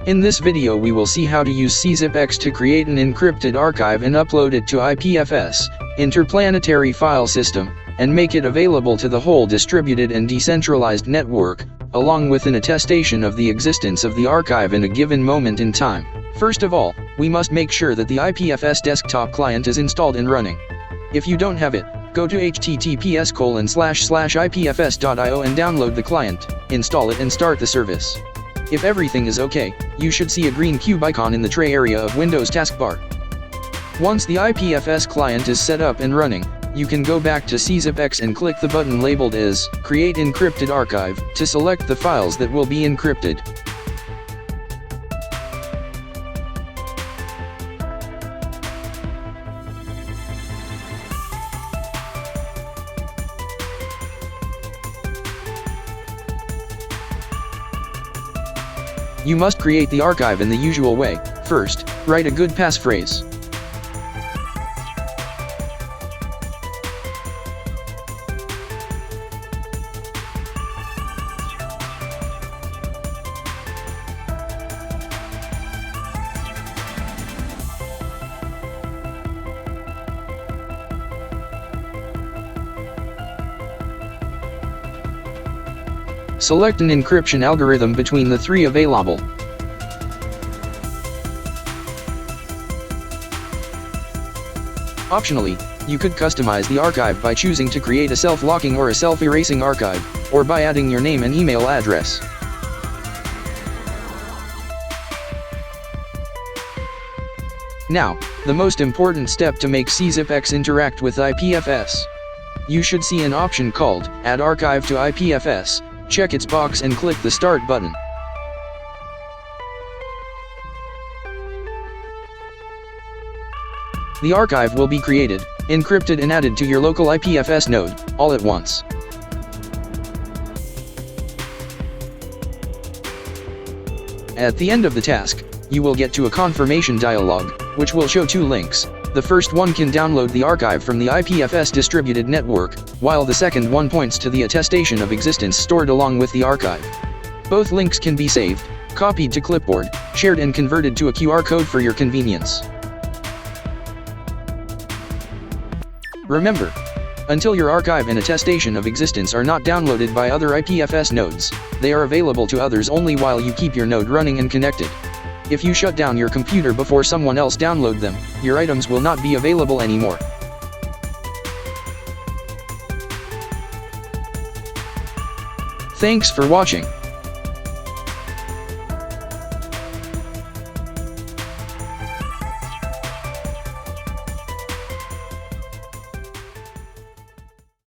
In this video we will see how to use CZIP X to create an encrypted archive and upload it to IPFS, interplanetary file system, and make it available to the whole distributed and decentralized network, along with an attestation of the existence of the archive in a given moment in time. First of all, we must make sure that the IPFS desktop client is installed and running. If you don't have it, go to https://ipfs.io and download the client, install it and start the service. If everything is okay, you should see a green cube icon in the tray area of Windows taskbar. Once the IPFS client is set up and running, you can go back to CZIP X and click the button labeled as Create Encrypted Archive to select the files that will be encrypted. You must create the archive in the usual way. First, write a good passphrase. Select an encryption algorithm between the three available. Optionally, you could customize the archive by choosing to create a self-locking or a self-erasing archive, or by adding your name and email address. Now, the most important step to make CZIP X interact with IPFS. You should see an option called Add Archive to IPFS. Check its box and click the Start button. The archive will be created, encrypted and added to your local IPFS node, all at once. At the end of the task, you will get to a confirmation dialog, which will show two links. The first one can download the archive from the IPFS distributed network, while the second one points to the attestation of existence stored along with the archive. Both links can be saved, copied to clipboard, shared and converted to a QR code for your convenience. Remember, until your archive and attestation of existence are not downloaded by other IPFS nodes, they are available to others only while you keep your node running and connected. If you shut down your computer before someone else download them, your items will not be available anymore. Thanks for watching.